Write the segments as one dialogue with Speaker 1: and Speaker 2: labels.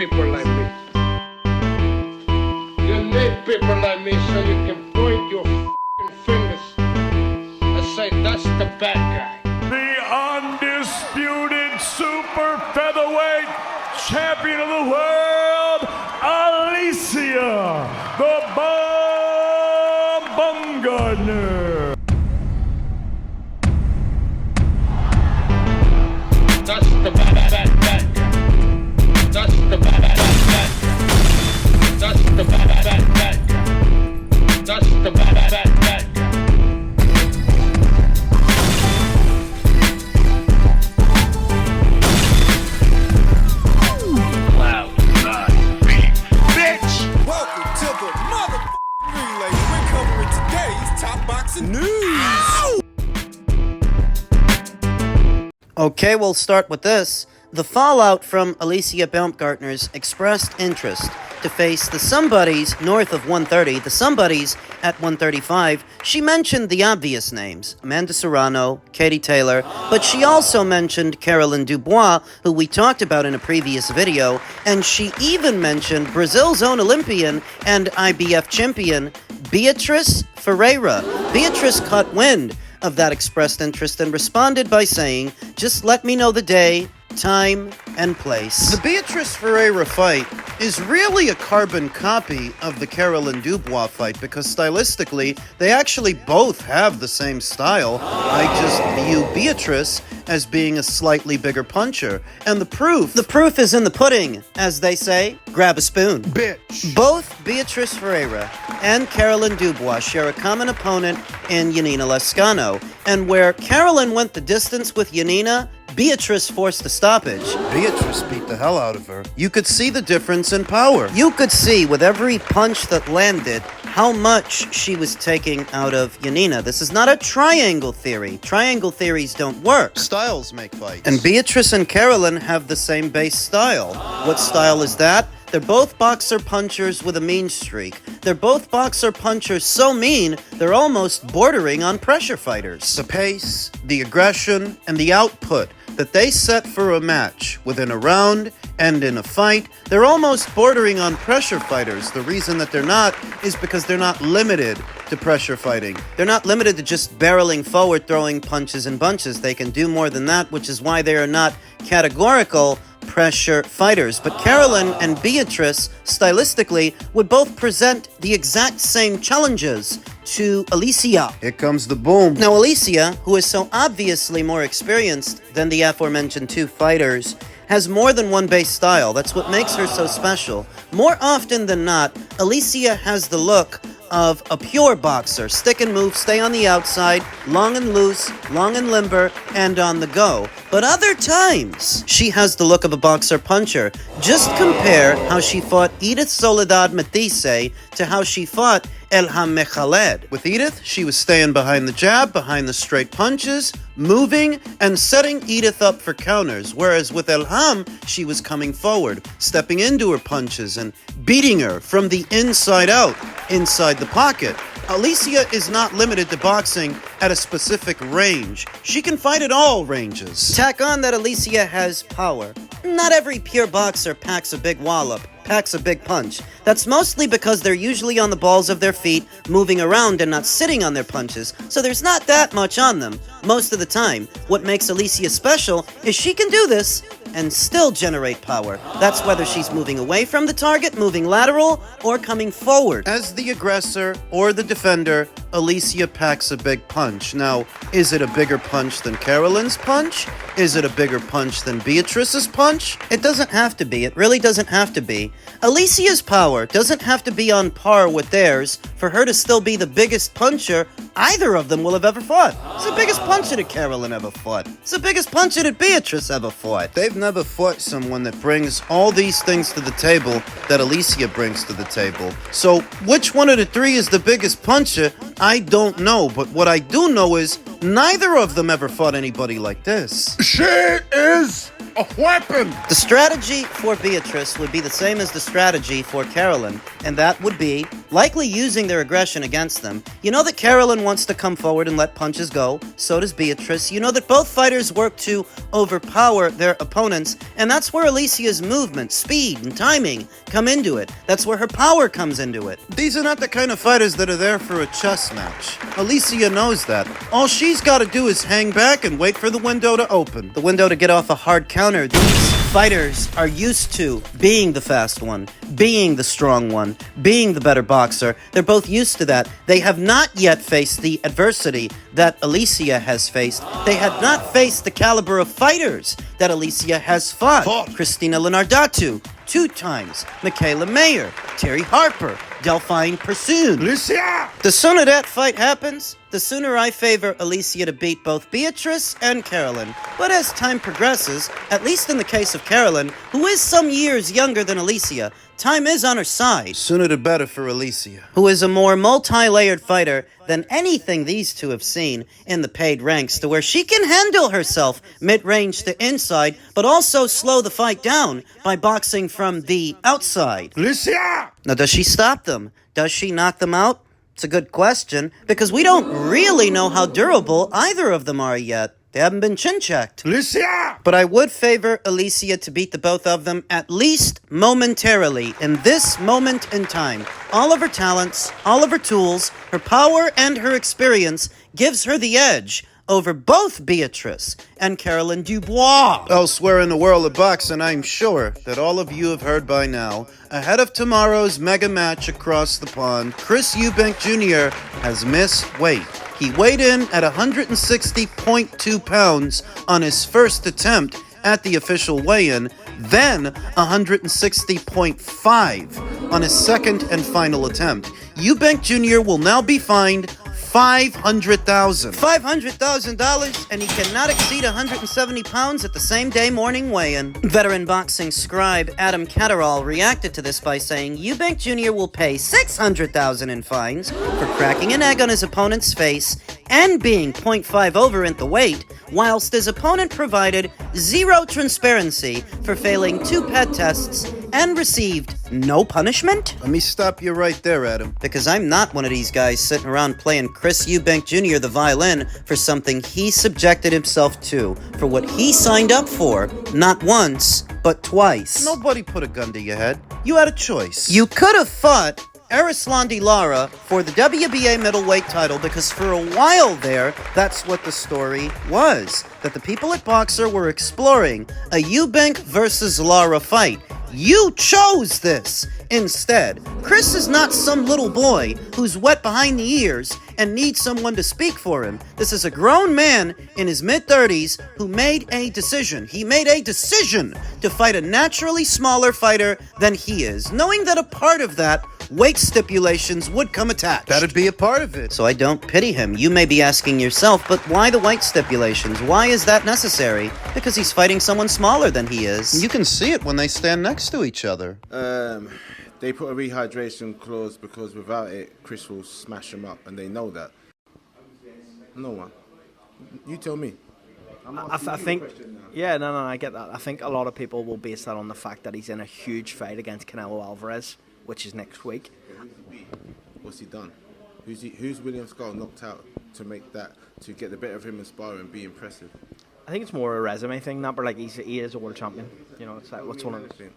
Speaker 1: people like me. You need people like me so you can point your f***ing fingers and say, that's the bad guy.
Speaker 2: The undisputed super featherweight champion of the world, Alycia Baumgardner.
Speaker 1: That's the bad guy. That's the bad guy. That's the bad guy. That's the bad guy.
Speaker 3: Welcome to the motherfucking relay. We're covering today's top boxing news.
Speaker 4: Okay, we'll start with this. The fallout from Alycia Baumgardner's expressed interest to face the somebodies north of 130, the somebodies at 135. She mentioned the obvious names, Amanda Serrano, Katie Taylor, but she also mentioned Caroline Dubois, who we talked about in a previous video, and she even mentioned Brazil's own Olympian and IBF champion, Beatriz Ferreira. Beatriz caught wind of that expressed interest and responded by saying, just let me know the day, time, and place. The Beatriz Ferreira fight is really a carbon copy of the Caroline Dubois fight because stylistically, they actually both have the same style. I just view Beatriz as being a slightly bigger puncher. And the proof is in the pudding, as they say. Grab a spoon.
Speaker 3: Bitch.
Speaker 4: Both Beatriz Ferreira and Caroline Dubois share a common opponent in Yanina Lescano. And where Caroline went the distance with Yanina, Beatriz forced a stoppage.
Speaker 5: Beatriz beat the hell out of her.
Speaker 4: You could see the difference in power. You could see with every punch that landed how much she was taking out of Yanina. This is not a triangle theory. Triangle theories don't work.
Speaker 5: Styles make fights.
Speaker 4: And Beatriz and Caroline have the same base style. What style is that? They're both boxer punchers with a mean streak. They're both boxer punchers so mean, they're almost bordering on pressure fighters.
Speaker 5: The pace, the aggression, and the output that they set for a match within a round and in a fight, they're almost bordering on pressure fighters. The reason that they're not is because they're not limited to pressure fighting.
Speaker 4: They're not limited to just barreling forward, throwing punches and bunches. They can do more than that, which is why they are not categorical pressure fighters. But Caroline and Beatriz, stylistically, would both present the exact same challenges to Alycia.
Speaker 5: Here comes the boom.
Speaker 4: Now, Alycia, who is so obviously more experienced than the aforementioned two fighters, has more than one base style. That's what makes her so special. More often than not, Alycia has the look of a pure boxer. Stick and move, stay on the outside, long and loose, long and limber, and on the go. But other times, she has the look of a boxer puncher. Just compare how she fought Edith Soledad Matisse to how she fought Elham Mekhaled.
Speaker 5: With Edith, she was staying behind the jab, behind the straight punches, moving and setting Edith up for counters. Whereas with Elham, she was coming forward, stepping into her punches and beating her from the inside out, inside the pocket. Alycia is not limited to boxing at a specific range. She can fight at all ranges.
Speaker 4: Tack on that Alycia has power. Not every pure boxer packs a big wallop, packs a big punch. That's mostly because they're usually on the balls of their feet, moving around and not sitting on their punches, so there's not that much on them most of the time. What makes Alycia special is she can do this and still generate power. That's whether she's moving away from the target, moving lateral, or coming forward.
Speaker 5: As the aggressor or the defender, Alycia packs a big punch. Now, is it a bigger punch than Caroline's punch? Is it a bigger punch than Beatriz's punch?
Speaker 4: It doesn't have to be. It really doesn't have to be. Alycia's power doesn't have to be on par with theirs for her to still be the biggest puncher either of them will have ever fought. It's the biggest puncher that Caroline ever fought. It's the biggest puncher that Beatriz ever fought.
Speaker 5: They've never fought someone that brings all these things to the table that Alycia brings to the table. So, which one of the three is the biggest puncher? I don't know, but what I do know is neither of them ever fought anybody like this.
Speaker 3: She is a weapon.
Speaker 4: The strategy for Beatriz would be the same as the strategy for Caroline, and that would be likely using their aggression against them. You know that Carolyn wants to come forward and let punches go, so does Beatrice. You know that both fighters work to overpower their opponents, and that's where Alycia's movement, speed, and timing come into it. That's where her power comes into it.
Speaker 5: These are not the kind of fighters that are there for a chess match. Alycia knows that. All she's got to do is hang back and wait for the window to open.
Speaker 4: The window to get off a hard counter. These fighters are used to being the fast one, being the strong one, being the better boxer. They're both used to that. They have not yet faced the adversity that Alycia has faced. They have not faced the caliber of fighters that Alycia has fought. Christina Lenardatu, 2 times. Michaela Mayer, Terry Harper, Delphine Pursoon.
Speaker 2: Alycia!
Speaker 4: The sooner that fight happens, the sooner I favor Alycia to beat both Beatrice and Carolyn. But as time progresses, at least in the case of Carolyn, who is some years younger than Alycia, time is on her side.
Speaker 5: Sooner the better for Alycia.
Speaker 4: Who is a more multi-layered fighter than anything these two have seen in the paid ranks, to where she can handle herself mid-range to inside, but also slow the fight down by boxing from the outside.
Speaker 2: Alycia!
Speaker 4: Now, does she stop them? Does she knock them out? It's a good question, because we don't really know how durable either of them are yet. They haven't been chin-checked.
Speaker 2: Alycia!
Speaker 4: But I would favor Alycia to beat the both of them, at least momentarily, in this moment in time. All of her talents, all of her tools, her power, and her experience gives her the edge over both Beatrice and Carolyn Dubois.
Speaker 5: Elsewhere in the world of boxing, I'm sure that all of you have heard by now, ahead of tomorrow's mega match across the pond, Chris Eubank Jr. has missed weight. He weighed in at 160.2 pounds on his first attempt at the official weigh-in, then 160.5 on his second and final attempt. Eubank Jr. will now be fined $500,000.
Speaker 4: $500,000, and he cannot exceed 170 pounds at the same day morning weigh-in. Veteran boxing scribe Adam Catterall reacted to this by saying Eubank Jr. will pay $600,000 in fines for cracking an egg on his opponent's face and being 0.5 over in the weight, whilst his opponent provided zero transparency for failing 2 pet tests and received no punishment?
Speaker 5: Let me stop you right there, Adam.
Speaker 4: Because I'm not one of these guys sitting around playing Chris Eubank Jr. the violin for something he subjected himself to, for what he signed up for, not once, but twice.
Speaker 5: Nobody put a gun to your head. You had a choice.
Speaker 4: You could have fought Arislandi Lara for the WBA middleweight title, because for a while there, that's what the story was. That the people at Boxer were exploring a Eubank versus Lara fight. You chose this instead. Chris is not some little boy who's wet behind the ears and needs someone to speak for him. This is a grown man in his mid-30s who made a decision. He made a decision to fight a naturally smaller fighter than he is, knowing that a part of that, weight stipulations, would come attached.
Speaker 5: That'd be a part of it.
Speaker 4: So I don't pity him. You may be asking yourself, but why the weight stipulations? Why is that necessary? Because he's fighting someone smaller than he is.
Speaker 5: You can see it when they stand next to each other.
Speaker 6: They put a rehydration clause because without it, Chris will smash him up, and they know that. No one. You tell me.
Speaker 7: I think, yeah, no, I get that. I think a lot of people will base that on the fact that he's in a huge fight against Canelo Alvarez, which is next week.
Speaker 6: What's he done? Who's William Skull knocked out to make that, to get the better of him in sparring and be impressive?
Speaker 7: I think it's more a resume thing, not but like he is a world champion. You know, it's like what's one of those.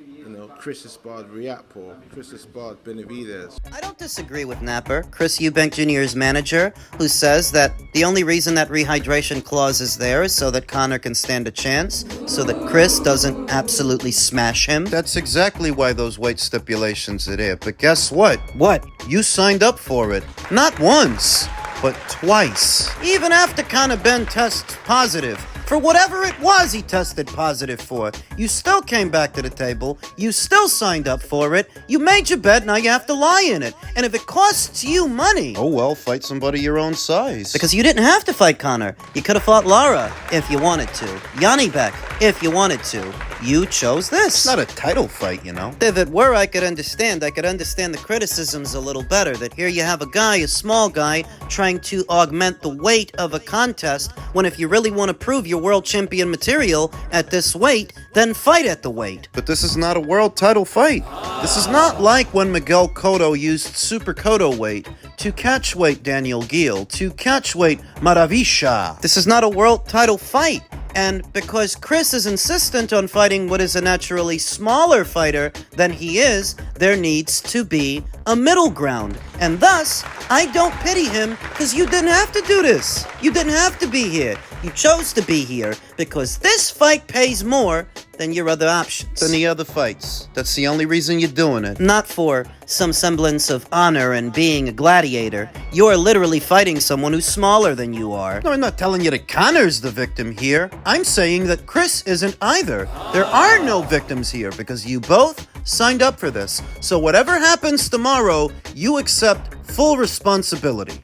Speaker 6: You know, Chris has sparred Riatpur, Chris has sparred Benavidez.
Speaker 4: I don't disagree with Napper, Chris Eubank Jr.'s manager, who says that the only reason that rehydration clause is there is so that Conor can stand a chance, so that Chris doesn't absolutely smash him.
Speaker 5: That's exactly why those weight stipulations are there. But guess what?
Speaker 4: What?
Speaker 5: You signed up for it. Not once, but twice.
Speaker 4: Even after Conor Ben tests positive, for whatever it was he tested positive for, you still came back to the table, you still signed up for it, you made your bet, now you have to lie in it. And if it costs you money...
Speaker 5: Oh well, fight somebody your own size.
Speaker 4: Because you didn't have to fight Conor. You could have fought Lara if you wanted to. Yanni Beck if you wanted to. You chose this.
Speaker 5: It's not a title fight, you know.
Speaker 4: If it were, I could understand the criticisms a little better. That here you have a guy, a small guy, trying to augment the weight of a contest, when if you really want to prove your world champion material at this weight, then fight at the weight.
Speaker 5: But this is not a world title fight. This is not like when Miguel Cotto used Super Cotto weight to catch weight Daniel Gill, to catch weight Maravilla.
Speaker 4: This is not a world title fight. And because Chris is insistent on fighting what is a naturally smaller fighter than he is, there needs to be a middle ground. And thus, I don't pity him because you didn't have to do this. You didn't have to be here. You chose to be here because this fight pays more than your other options.
Speaker 5: Than the other fights. That's the only reason you're doing it.
Speaker 4: Not for some semblance of honor and being a gladiator. You're literally fighting someone who's smaller than you are.
Speaker 5: No, I'm not telling you that Connor's the victim here. I'm saying that Chris isn't either. There are no victims here because you both signed up for this. So whatever happens tomorrow, you accept full responsibility.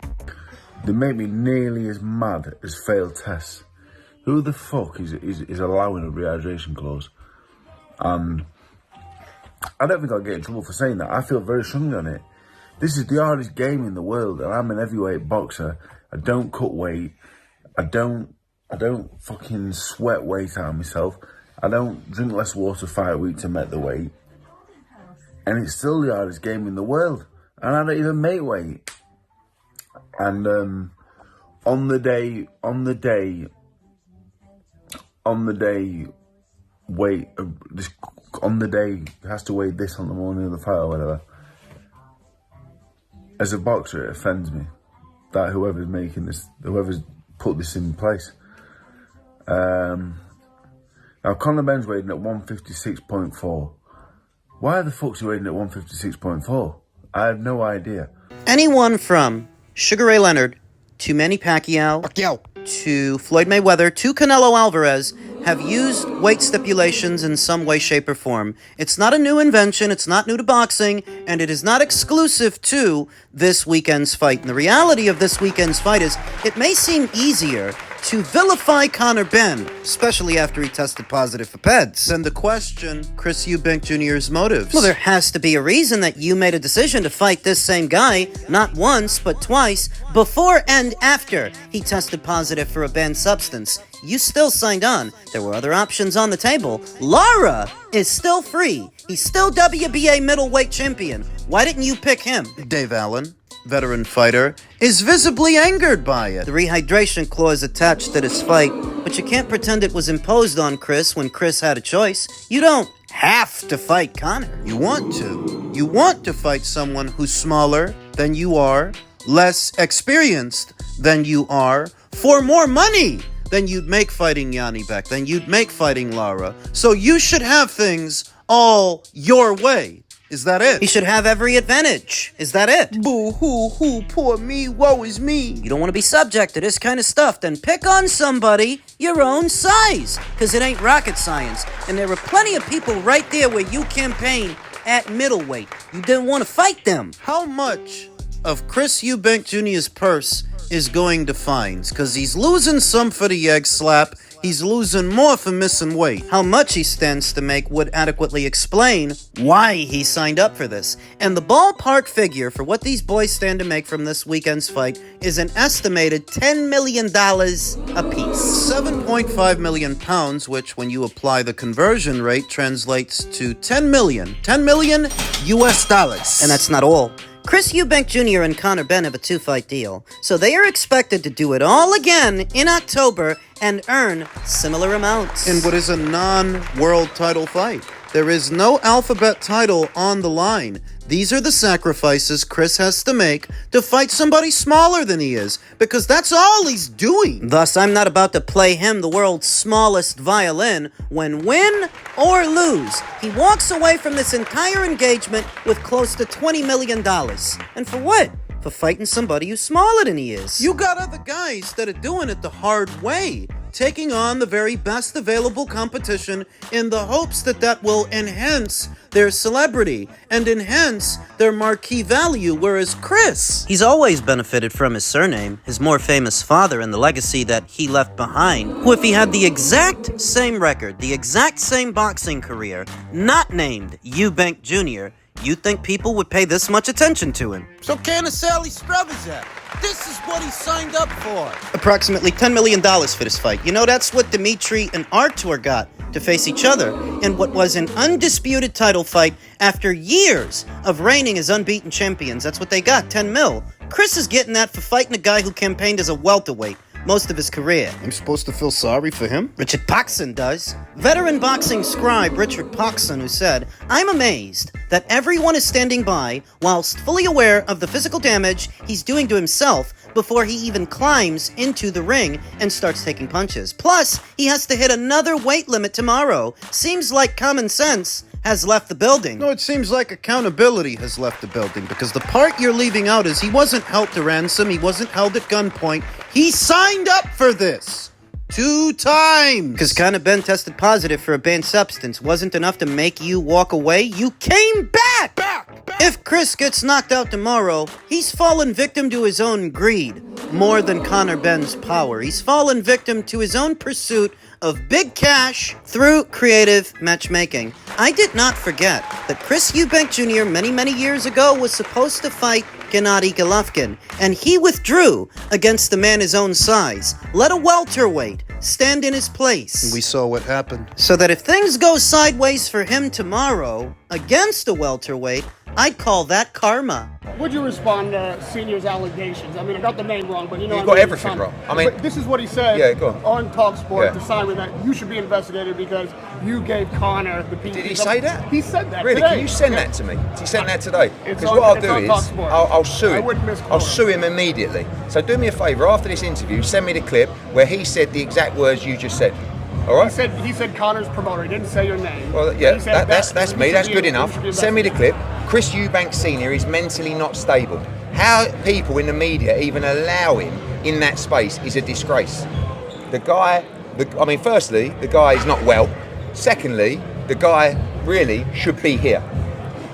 Speaker 8: They make me nearly as mad as failed tests. Who the fuck is allowing a rehydration clause? And I don't think I'll get in trouble for saying that. I feel very strongly on it. This is the hardest game in the world, and I'm an heavyweight boxer. I don't cut weight. I don't fucking sweat weight out of myself. I don't drink less water 5 weeks to make the weight. And it's still the hardest game in the world. And I don't even make weight. And on the day, has to weigh this on the morning of the fight or whatever. As a boxer, it offends me that whoever's put this in place. Now Conor Ben's weighing at 156.4. Why the fuck's he weighing at 156.4? I have no idea.
Speaker 4: Anyone from Sugar Ray Leonard to Manny Pacquiao to Floyd Mayweather to Canelo Alvarez have used weight stipulations in some way, shape, or form. It's not a new invention, it's not new to boxing, and it is not exclusive to this weekend's fight. And the reality of this weekend's fight is it may seem easier to vilify Conor Benn, especially after he tested positive for PEDs.
Speaker 5: Then the question, Chris Eubank Jr.'s motives.
Speaker 4: Well, there has to be a reason that you made a decision to fight this same guy, not once, but twice, before and after he tested positive for a banned substance. You still signed on. There were other options on the table. Lara is still free. He's still WBA middleweight champion. Why didn't you pick him?
Speaker 5: Dave Allen, veteran fighter, is visibly angered by it.
Speaker 4: The rehydration clause attached to this fight, but you can't pretend it was imposed on Chris when Chris had a choice. You don't have to fight Conor.
Speaker 5: You want to. You want to fight someone who's smaller than you are, less experienced than you are, for more money than you'd make fighting Yanni Beck, than you'd make fighting Lara. So you should have things all your way. Is that it?
Speaker 4: He should have every advantage. Is that it?
Speaker 5: Boo hoo hoo, poor me, woe is me.
Speaker 4: You don't want to be subject to this kind of stuff, then pick on somebody your own size, because it ain't rocket science. And there are plenty of people right there where you campaign at middleweight. You didn't want to fight them.
Speaker 5: How much of Chris Eubank Jr.'s purse is going to fines? Because he's losing some for the egg slap. He's losing more for missing weight.
Speaker 4: How much he stands to make would adequately explain why he signed up for this. And the ballpark figure for what these boys stand to make from this weekend's fight is an estimated $10 million apiece.
Speaker 5: 7.5 million pounds, which when you apply the conversion rate translates to 10 million. 10 million US dollars.
Speaker 4: And that's not all. Chris Eubank Jr. and Conor Benn have a 2-fight deal, so they are expected to do it all again in October and earn similar amounts.
Speaker 5: In what is a non-world title fight. There is no alphabet title on the line. These are the sacrifices Chris has to make to fight somebody smaller than he is, because that's all he's doing.
Speaker 4: Thus, I'm not about to play him the world's smallest violin when, win or lose, he walks away from this entire engagement with close to $20 million. And for what? For fighting somebody who's smaller than he is.
Speaker 5: You got other guys that are doing it the hard way, taking on the very best available competition in the hopes that that will enhance their celebrity and enhance their marquee value, whereas Chris...
Speaker 4: He's always benefited from his surname, his more famous father, and the legacy that he left behind, who, if he had the exact same record, the exact same boxing career, not named Eubank Jr., You'd think people would pay this much attention to him.
Speaker 5: So can Sally Stravizak. This is what he signed up for.
Speaker 4: Approximately $10 million for this fight. You know, that's what Dimitri and Artur got to face each other in what was an undisputed title fight after years of reigning as unbeaten champions. That's what they got, 10 mil. Chris is getting that for fighting a guy who campaigned as a welterweight most of his career.
Speaker 5: I'm supposed to feel sorry for him?
Speaker 4: Richard Poxon does. Veteran boxing scribe Richard Poxon, who said, "I'm amazed that everyone is standing by whilst fully aware of the physical damage he's doing to himself before he even climbs into the ring and starts taking punches. Plus, he has to hit another weight limit tomorrow. Seems like common sense has left the building."
Speaker 5: No, it seems like accountability has left the building, because the part you're leaving out is he wasn't held to ransom, he wasn't held at gunpoint, he signed up for this 2 times.
Speaker 4: Because Conor Ben tested positive for a banned substance wasn't enough to make you walk away. You came back! If Chris gets knocked out tomorrow, he's fallen victim to his own greed more than Conor Ben's power. He's fallen victim to his own pursuit of big cash through creative matchmaking. I did not forget that Chris Eubank Jr. many years ago was supposed to fight Gennady Golovkin, and he withdrew against the man his own size. Let a welterweight stand in his place.
Speaker 5: We saw what happened.
Speaker 4: So that if things go sideways for him tomorrow against a welterweight, I'd call that karma.
Speaker 9: Would you respond to Senior's allegations? I mean, I got the name wrong, but you know...
Speaker 10: You got everything wrong. I mean...
Speaker 9: But this is what he said on TalkSport to Simon, that you should be investigated because you gave Conor the piece.
Speaker 10: Did he say that?
Speaker 9: He said that
Speaker 10: Really?
Speaker 9: today.
Speaker 10: Can you send that to me? He sent that today?
Speaker 9: It's
Speaker 10: Because
Speaker 9: on-
Speaker 10: what I'll
Speaker 9: it's
Speaker 10: do
Speaker 9: on
Speaker 10: is,
Speaker 9: TalkSport.
Speaker 10: I'll sue
Speaker 9: I
Speaker 10: him.
Speaker 9: wouldn't miss
Speaker 10: I'll
Speaker 9: Conor.
Speaker 10: sue him immediately. So do me a favour, after this interview, send me the clip where he said the exact words you just said. All right?
Speaker 9: He said Conor's promoter. He didn't say your name.
Speaker 10: Well, yeah,
Speaker 9: He said
Speaker 10: that's
Speaker 9: you
Speaker 10: me.
Speaker 9: should
Speaker 10: That's
Speaker 9: be-
Speaker 10: good
Speaker 9: you
Speaker 10: enough.
Speaker 9: should be
Speaker 10: Send me the
Speaker 9: investigated.
Speaker 10: clip. Chris Eubank Sr. is mentally not stable. How people in the media even allow him in that space is a disgrace. The guy, firstly, the guy is not well. Secondly, the guy really should be here.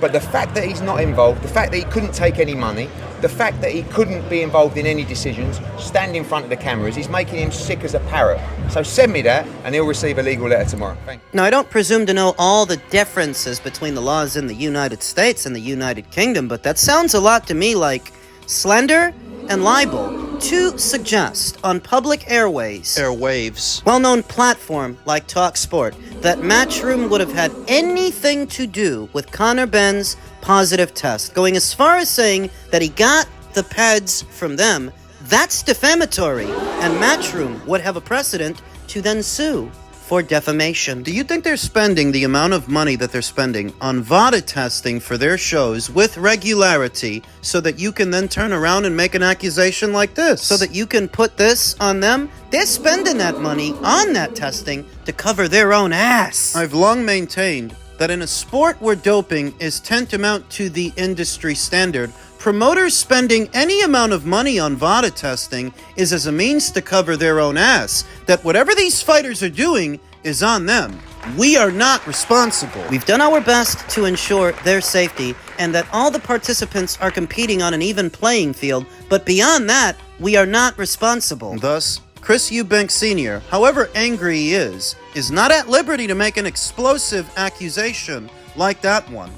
Speaker 10: But the fact that he's not involved, the fact that he couldn't take any money, the fact that he couldn't be involved in any decisions, stand in front of the cameras, is making him sick as a parrot. So send me that, and he'll receive a legal letter tomorrow. Thank you.
Speaker 4: Now, I don't presume to know all the differences between the laws in the United States and the United Kingdom, but that sounds a lot to me like slander and libel to suggest on public
Speaker 5: Airwaves.
Speaker 4: well-known platform like TalkSport, that Matchroom would have had anything to do with Conor Ben's positive test, going as far as saying that he got the PEDs from them. That's defamatory, and Matchroom would have a precedent to then sue for defamation.
Speaker 5: Do you think they're spending the amount of money that they're spending on VADA testing for their shows with regularity so that you can then turn around and make an accusation like this?
Speaker 4: So that you can put this on them? They're spending that money on that testing to cover their own ass.
Speaker 5: I've long maintained that in a sport where doping is tantamount to the industry standard, promoters spending any amount of money on VADA testing is as a means to cover their own ass, that whatever these fighters are doing is on them. We are not responsible.
Speaker 4: We've done our best to ensure their safety and that all the participants are competing on an even playing field, but beyond that, we are not responsible.
Speaker 5: Thus, Chris Eubank Sr., however angry he is not at liberty to make an explosive accusation like that one.